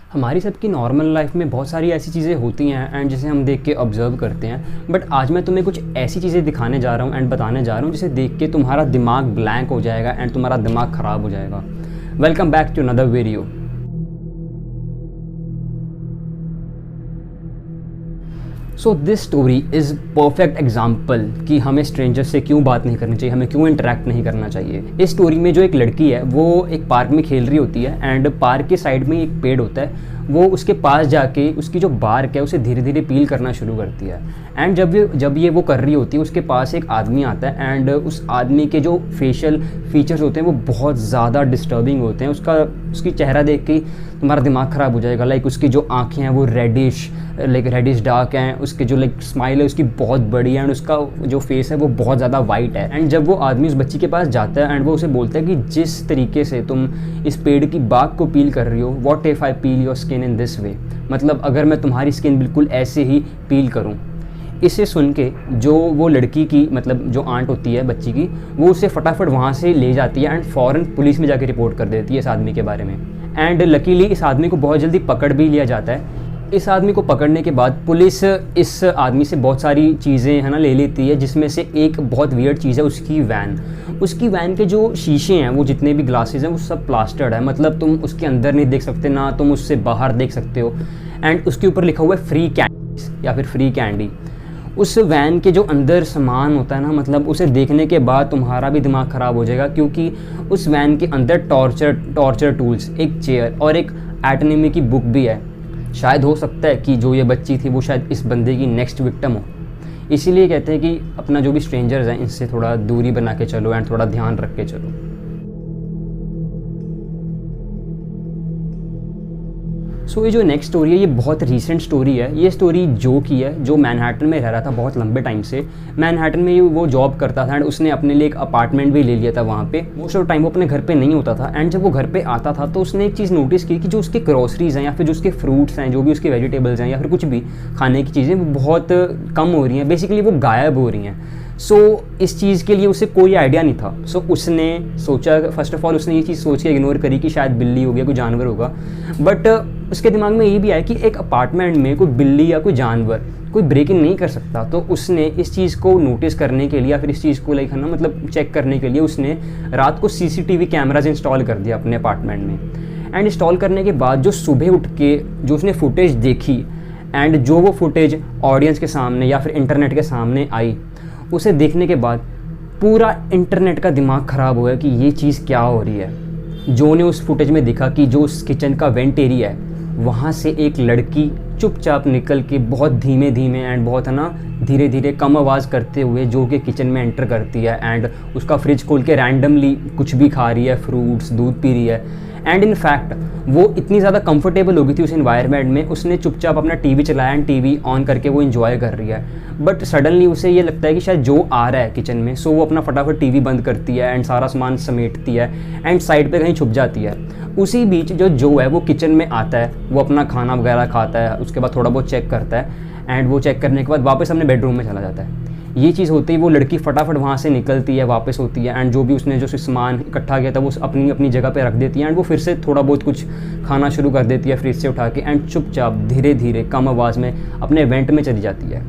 हमारी सबकी normal life में बहुत सारी ऐसी चीज़ें होती हैं एंड जिसे हम देख के ऑब्जर्व करते हैं। बट आज मैं तुम्हें कुछ ऐसी चीज़ें दिखाने जा रहा हूँ एंड बताने जा रहा हूँ जिसे देख के तुम्हारा दिमाग ब्लैंक हो जाएगा एंड तुम्हारा दिमाग ख़राब हो जाएगा। Welcome back to another video. So this story is perfect example कि हमें स्ट्रेंजर से क्यों बात नहीं करनी चाहिए, हमें क्यों इंटरेक्ट नहीं करना चाहिए। इस स्टोरी में जो एक लड़की है वो एक पार्क में खेल रही होती है एंड पार्क के साइड में एक पेड़ होता है। वो उसके पास जाके उसकी जो बार्क है उसे धीरे धीरे पील करना शुरू करती है। एंड जब ये वो कर रही होती है उसके पास एक आदमी आता है एंड उस आदमी के जो फेशियल फीचर्स होते हैं वो बहुत ज़्यादा डिस्टर्बिंग होते हैं। उसकी चेहरा देख के तुम्हारा दिमाग ख़राब हो जाएगा। लाइक उसकी जो आँखें हैं वो रेडिश डार्क हैं, उसके जो स्माइल है उसकी बहुत बड़ी है एंड उसका जो फेस है वो बहुत ज़्यादा वाइट है। एंड जब वो आदमी उस बच्ची के पास जाता है एंड वो उसे बोलता है कि जिस तरीके से तुम इस पेड़ की बाग को पील कर रही हो, what if I peel your skin in this way, मतलब अगर मैं तुम्हारी स्किन बिल्कुल ऐसे ही पील करूँ। इसे सुन के जो वो लड़की की मतलब जो आंट होती है बच्ची की, वो उसे फटाफट वहाँ से ले जाती है एंड फ़ौरन पुलिस में जाके रिपोर्ट कर देती है इस आदमी के बारे में। एंड लकीली इस आदमी को बहुत जल्दी पकड़ भी लिया जाता है। इस आदमी को पकड़ने के बाद पुलिस इस आदमी से बहुत सारी चीज़ें है ना ले लेती है, जिसमें से एक बहुत वियर्ड चीज़ है उसकी वैन के जो शीशे हैं वो जितने भी ग्लासेस हैं वो सब प्लास्टर्ड है, मतलब तुम उसके अंदर नहीं देख सकते ना तुम उससे बाहर देख सकते हो। एंड उसके ऊपर लिखा हुआ है फ्री कैंडी या फिर फ्री कैंडी। उस वैन के जो अंदर सामान होता है ना, मतलब उसे देखने के बाद तुम्हारा भी दिमाग ख़राब हो जाएगा, क्योंकि उस वैन के अंदर टॉर्चर टूल्स, एक चेयर और एक एटोनॉमी की बुक भी है। शायद हो सकता है कि जो ये बच्ची थी वो शायद इस बंदे की नेक्स्ट विक्टिम हो। इसीलिए कहते हैं कि अपना जो भी स्ट्रेंजर्स हैं इनसे थोड़ा दूरी बना के चलो एंड थोड़ा ध्यान रख के चलो। सो ये जो नेक्स्ट स्टोरी है ये बहुत रीसेंट स्टोरी है। ये स्टोरी जो की है, जो मैनहट्टन में रह रहा था बहुत लंबे टाइम से। मैनहट्टन में वो जॉब करता था एंड उसने अपने लिए एक अपार्टमेंट भी ले लिया था वहाँ पे। मोस्ट ऑफ टाइम वो अपने घर पे नहीं होता था एंड जब वो घर पे आता था तो उसने एक चीज़ नोटिस की कि जो उसके ग्रोसरीज़ हैं या फिर जो उसके फ्रूट्स हैं, जो भी उसके वेजिटेबल्स हैं या फिर कुछ भी खाने की चीज़ें वो बहुत कम हो रही हैं, बेसिकली वो गायब हो रही हैं। सो इस चीज़ के लिए उसे कोई आइडिया नहीं था। सो उसने सोचा, फर्स्ट ऑफ ऑल उसने ये चीज़ सोच के इग्नोर करी कि शायद बिल्ली हो गया, कोई जानवर होगा। बट उसके दिमाग में ये भी आया कि एक अपार्टमेंट में कोई बिल्ली या कोई जानवर कोई ब्रेक इन नहीं कर सकता। तो उसने इस चीज़ को नोटिस करने के लिए या फिर इस चीज़ को लाइक है ना मतलब चेक करने के लिए उसने रात को CCTV कैमराज इंस्टॉल कर दिया अपने अपार्टमेंट में। एंड इंस्टॉल करने के बाद जो सुबह उठ के जो उसने फुटेज देखी एंड जो वो फुटेज ऑडियंस के सामने या फिर इंटरनेट के सामने आई, उसे देखने के बाद पूरा इंटरनेट का दिमाग ख़राब हो गया कि ये चीज़ क्या हो रही है। जो ने उस फुटेज में देखा कि जो उस किचन का वेंट एरिया है वहाँ से एक लड़की चुपचाप निकल के बहुत धीमे धीमे एंड बहुत है ना धीरे धीरे कम आवाज़ करते हुए जो कि किचन में एंटर करती है एंड उसका फ्रिज खोल के रैंडमली कुछ भी खा रही है, फ्रूट्स, दूध पी रही है। एंड इन फैक्ट वो इतनी ज़्यादा कंफर्टेबल हो गई थी उस एनवायरनमेंट में, उसने चुपचाप अपना टीवी चलाया एंड टीवी ऑन करके वो एंजॉय कर रही है। बट सडनली उसे ये लगता है कि शायद जो आ रहा है किचन में, सो वो अपना फटाफट टीवी बंद करती है एंड सारा सामान समेटती है एंड साइड पे कहीं छुप जाती है। उसी बीच जो है वो किचन में आता है, वो अपना खाना वगैरह खाता है, उसके बाद थोड़ा बहुत चेक करता है एंड वो चेक करने के बाद वापस अपने बेडरूम में चला जाता है। ये चीज़ होती है वो लड़की फटाफट वहाँ से निकलती है, वापस होती है एंड जो भी उसने जो सामान इकट्ठा किया था वो अपनी जगह पे रख देती है एंड वो फिर से थोड़ा बहुत कुछ खाना शुरू कर देती है फ्रिज से उठा के एंड चुपचाप धीरे धीरे कम आवाज़ में अपने वेंट में चली जाती है।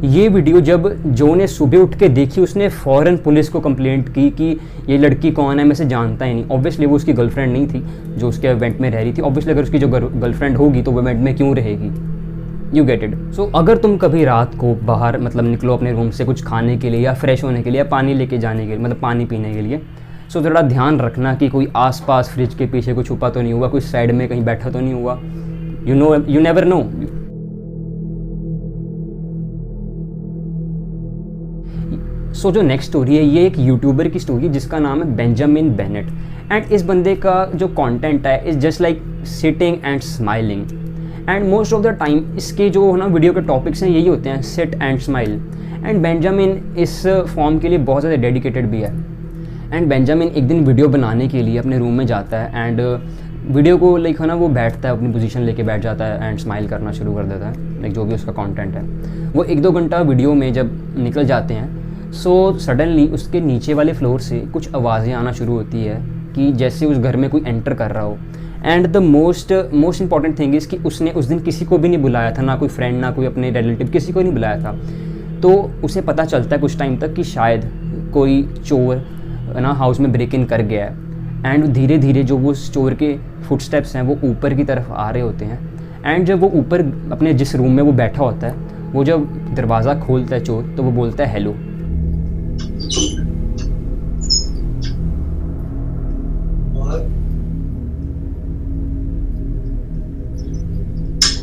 ये वीडियो जब जो ने सुबह उठ के देखी उसने फ़ौरन पुलिस को कंप्लेंट की कि ये लड़की कौन है, मैं इसे जानता ही नहीं। ऑब्वियसली वो उसकी गर्लफ्रेंड नहीं थी जो उसके वेंट में रह रही थी। ऑब्वियसली अगर उसकी जो गर्लफ्रेंड होगी तो वो वेंट में क्यों रहेगी, यू गेट इट। सो अगर तुम कभी रात को बाहर मतलब निकलो अपने रूम से कुछ खाने के लिए या फ्रेश होने के लिए या पानी लेके जाने के लिए, मतलब पानी पीने के लिए, सो थोड़ा ध्यान रखना कि कोई आसपास फ्रिज के पीछे कोई छुपा तो नहीं हुआ, कोई साइड में कहीं बैठा तो नहीं हुआ। You never know. सो जो नेक्स्ट स्टोरी है ये एक यूट्यूबर की स्टोरी है जिसका नाम है बेंजामिन बेनेट। एंड इस बंदे का जो कंटेंट है is just like sitting and smiling. And most of the time इसके जो है ना वीडियो के टॉपिक्स हैं यही होते हैं, sit and smile. And Benjamin इस फॉर्म के लिए बहुत ज़्यादा डेडिकेटेड भी है। एंड बेंजामिन एक दिन वीडियो बनाने के लिए अपने रूम में जाता है एंड वीडियो को लाइक है ना वो बैठता है, अपनी पोजीशन लेके बैठ जाता है एंड स्माइल करना शुरू कर देता है, लाइक जो भी उसका कंटेंट है। वो 1-2 घंटा वीडियो में जब निकल जाते हैं सो सडनली उसके नीचे वाले फ्लोर से कुछ आवाज़ें आना शुरू होती है कि जैसे उस घर में कोई एंटर कर रहा हो। And the most important thing is कि उसने उस दिन किसी को भी नहीं बुलाया था, ना कोई फ्रेंड ना कोई अपने रिलेटिव, किसी को नहीं बुलाया था। तो उसे पता चलता है कुछ टाइम तक कि शायद कोई चोर ना हाउस में ब्रेक इन कर गया है। एंड धीरे धीरे जो वो चोर के फुटस्टेप्स हैं वो ऊपर की तरफ आ रहे होते हैं। एंड जब वो ऊपर अपने जिस रूम में वो बैठा होता है, वो जब दरवाज़ा खोलता है चोर, तो वो बोलता है हेलो।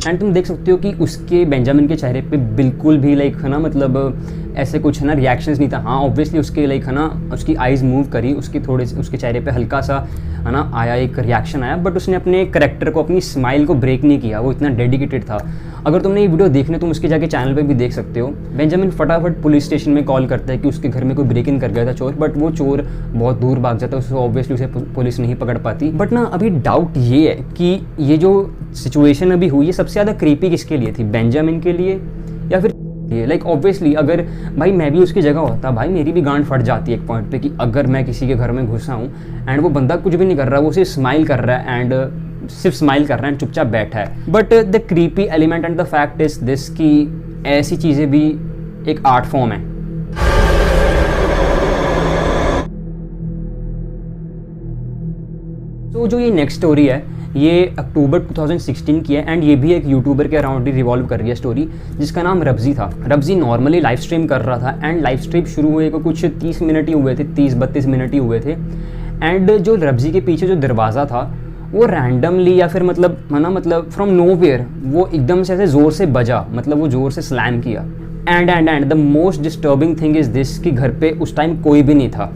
एंड तुम देख सकते हो कि उसके बेंजामिन के चेहरे पे बिल्कुल भी लाइक है ना, मतलब ऐसे कुछ है ना रिएक्शंस नहीं था। हाँ ऑब्वियसली उसके लाइक है ना, उसकी आइज़ मूव करी, उसकी थोड़े उसके चेहरे पे हल्का सा है ना आया, एक रिएक्शन आया, बट उसने अपने करेक्टर को, अपनी स्माइल को ब्रेक नहीं किया। वो इतना डेडिकेटेड था। अगर तुमने ये वीडियो देखने, तुम उसके जाके चैनल पे भी देख सकते हो। बेंजामिन फटाफट पुलिस स्टेशन में कॉल करता है कि उसके घर में कोई ब्रेक इन कर गया था चोर, बट वो चोर बहुत दूर भाग जाता है, उसको ऑब्वियसली उसे पुलिस नहीं पकड़ पाती। बट ना अभी डाउट ये है कि ये जो सिचुएशन अभी हुई है सबसे ज़्यादा क्रीपी किसके लिए थी, बेंजामिन के लिए या फिर ये? लाइक ऑब्वियसली अगर भाई मैं भी उसकी जगह होता, भाई मेरी भी गांड फट जाती है एक पॉइंट पे कि अगर मैं किसी के घर में घुसा हूँ एंड वो बंदा कुछ भी नहीं कर रहा, वो सिर्फ स्माइल कर रहा है एंड सिर्फ स्माइल कर रहा है एंड चुपचाप बैठा है। But the creepy element and the fact is this कि ऐसी चीज़ें भी एक आर्ट फॉर्म है। तो जो ये नेक्स्ट स्टोरी है ये अक्टूबर 2016 की है एंड ये भी एक यूट्यूबर के अराउंड ही रिवॉल्व कर रही है स्टोरी, जिसका नाम रब्जी था। रब्जी नॉर्मली लाइव स्ट्रीम कर रहा था एंड लाइव स्ट्रीम शुरू हुए को कुछ 30 मिनट ही हुए थे, 30-32 मिनट ही हुए थे। एंड जो रब्जी के पीछे जो दरवाज़ा था वो रैंडमली या फिर मतलब है ना, मतलब फ्रॉम नोवेयर वो एकदम से ऐसे ज़ोर से बजा, मतलब वो ज़ोर से स्लैम किया। And the most disturbing thing is this कि घर पे उस टाइम कोई भी नहीं था।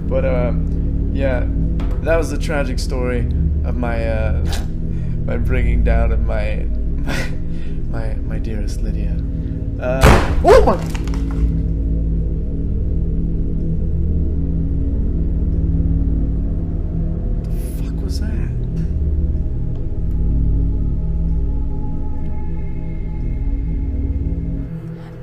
Yeah, that was the tragic story of my my bringing down of my dearest Lydia. Oh my! The fuck was that?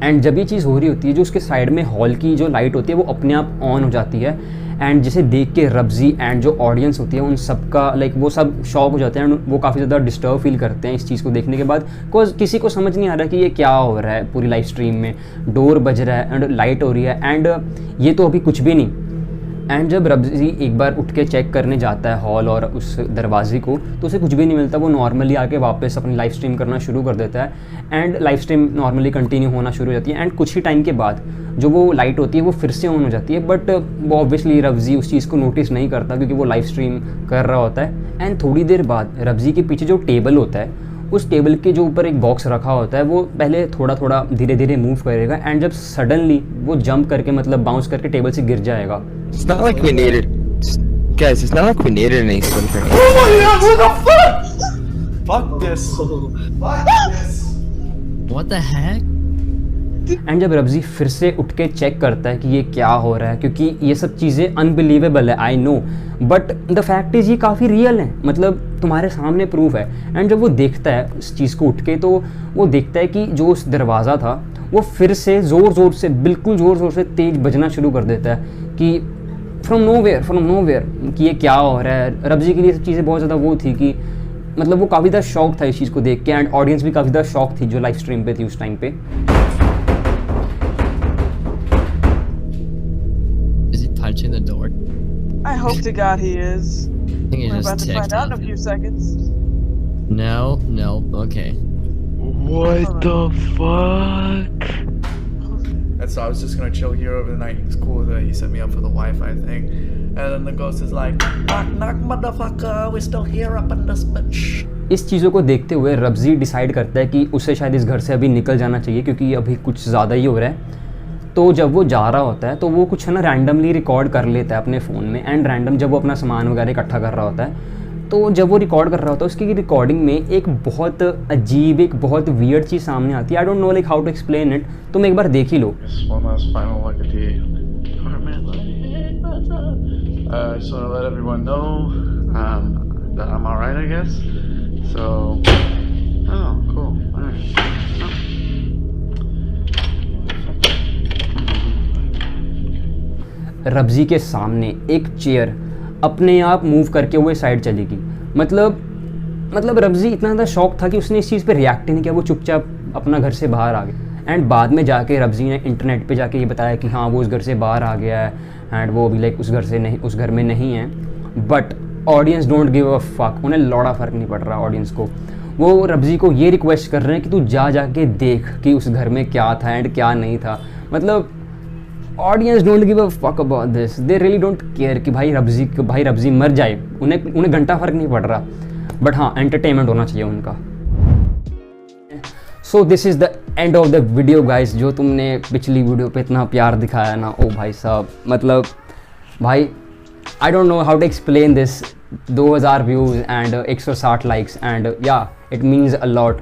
And जब ये चीज़ हो रही होती है, जो उसके साइड में हॉल की जो लाइट होती है वो अपने आप ऑन हो जाती है एंड जिसे देख के रब्जी एंड जो ऑडियंस होती है उन सबका लाइक वो सब शॉक हो जाते हैं एंड वो काफ़ी ज़्यादा डिस्टर्ब फील करते हैं इस चीज़ को देखने के बाद। बिकॉज किसी को समझ नहीं आ रहा कि ये क्या हो रहा है। पूरी लाइव स्ट्रीम में डोर बज रहा है एंड लाइट हो रही है एंड ये तो अभी कुछ भी नहीं। एंड जब रब्जी एक बार उठ के चेक करने जाता है हॉल और उस दरवाजे को, तो उसे कुछ भी नहीं मिलता। वो नॉर्मली आके वापस अपनी लाइव स्ट्रीम करना शुरू कर देता है and live stream normally continue होना शुरू हो जाती है। एंड कुछ ही टाइम के बाद जो वो लाइट होती है वो फिर से ऑन हो जाती है, बट वो ऑब्वियसली रब्जी उस चीज़ को नोटिस नहीं करता क्योंकि वो लाइव स्ट्रीम कर रहा होता है। एंड थोड़ी देर बाद रब्जी के पीछे जो टेबल होता है, उस टेबल के जो ऊपर एक बॉक्स रखा होता है, वो पहले थोड़ा थोड़ा धीरे धीरे मूव करेगा एंड जब सडनली वो जंप करके मतलब बाउंस करके टेबल से गिर जाएगा। It's not like we needed, guys. It's not like we needed any splinter. Oh my god! What the fuck? Fuck this! Fuck this! What the heck? And जब रब्जी फिर से उठ के चेक करता है कि ये क्या हो रहा है, क्योंकि ये सब चीज़ें अनबिलीवेबल है, I know, but the fact is ये काफ़ी रियल है, मतलब तुम्हारे सामने प्रूफ है। एंड जब वो देखता है इस चीज़ को उठ के, तो वो देखता है कि जो उस दरवाज़ा था वो फिर से ज़ोर ज़ोर से, बिल्कुल ज़ोर ज़ोर से तेज़ बजना शुरू कर देता है कि फ्रॉम नोवेयर कि ये क्या हो रहा है। रब्जी के लिए सब चीज़ें बहुत ज़्यादा वो थी कि मतलब वो काफ़ी ज़्यादा शॉक था इस चीज़ को देख के एंड ऑडियंस भी काफ़ी ज़्यादा शॉक थी जो लाइव स्ट्रीम पे थी उस टाइम पे। Is he punching the door? I hope to God he is. I think he We're just about to ticked find out in a off few him. seconds. No, okay. What the fuck? And so I was just gonna chill here over the night. He was cool with it. He set me up for the Wi-Fi thing. And then the ghost is like, knock motherfucker, we're still here up in this bitch. इस चीज़ों को देखते हुए रब्जी decide करता है कि उसे शायद इस घर से अभी निकल जाना चाहिए क्योंकि अभी कुछ ज़्यादा ही हो रहा है। तो जब वो जा रहा होता है तो वो कुछ है ना रैंडमली रिकॉर्ड कर लेता है अपने फ़ोन में एंड रैंडम जब वो अपना सामान वगैरह इकट्ठा कर रहा होता है, तो जब वो रिकॉर्ड कर रहा होता है उसकी रिकॉर्डिंग में एक बहुत अजीब, एक बहुत वियर्ड चीज़ सामने आती है। I don't know like how to explain it, तुम एक बार देख ही लो। Just one last final look at the apartment. Just want to let everyone know that I'm alright, I guess. So, oh, cool. Alright. रब्जी के सामने एक chair अपने आप move करके वो साइड चली गई। मतलब मतलब रब्जी इतना ज़्यादा शौक था कि उसने इस चीज़ पे रिएक्ट ही नहीं किया, वो चुपचाप अपना घर से बाहर आ गया। एंड बाद में जाके रब्जी ने इंटरनेट पे जाके ये बताया कि हाँ वो उस घर से बाहर आ गया है एंड वो अभी लाइक उस घर में नहीं है। But audience don't give a fuck, उन्हें लौड़ा फ़र्क नहीं पड़ रहा ऑडियंस को। वो रब्जी को ये रिक्वेस्ट कर रहे हैं कि तू जाके देख कि उस घर में क्या था एंड क्या नहीं था। मतलब audience don't give a fuck about this, they really don't care कि भाई रब्जी मर जाए, उन्हें घंटा फ़र्क नहीं पड़ रहा। बट हाँ, एंटरटेनमेंट होना चाहिए उनका। So this is the end of the video guys. जो तुमने पिछली वीडियो पे इतना प्यार दिखाया ना, ओ भाई साहब, मतलब भाई I don't know how to explain this. 2000 views and 160 likes and yeah it means a lot.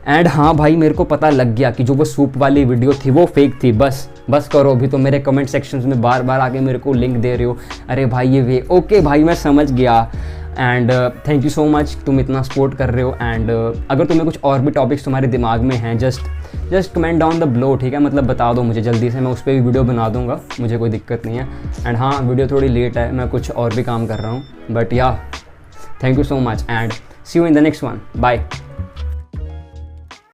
And हाँ भाई, मेरे को पता लग गया कि जो वो सूप वाली वीडियो थी वो फेक थी। बस करो, अभी तो मेरे कमेंट सेक्शंस में बार बार आके मेरे को लिंक दे रहे हो, अरे भाई ये वे ओके भाई मैं समझ गया। And thank you so much, तुम इतना सपोर्ट कर रहे हो। एंड अगर तुम्हें कुछ और भी टॉपिक्स तुम्हारे दिमाग में हैं, just comment down the below, ठीक है, मतलब बता दो मुझे जल्दी से, मैं उस पर भी वीडियो बना दूंगा, मुझे कोई दिक्कत नहीं है। एंड हाँ, वीडियो थोड़ी लेट है, मैं कुछ और भी काम कर रहा हूँ, but yeah thank you so much and see you in the next one, bye.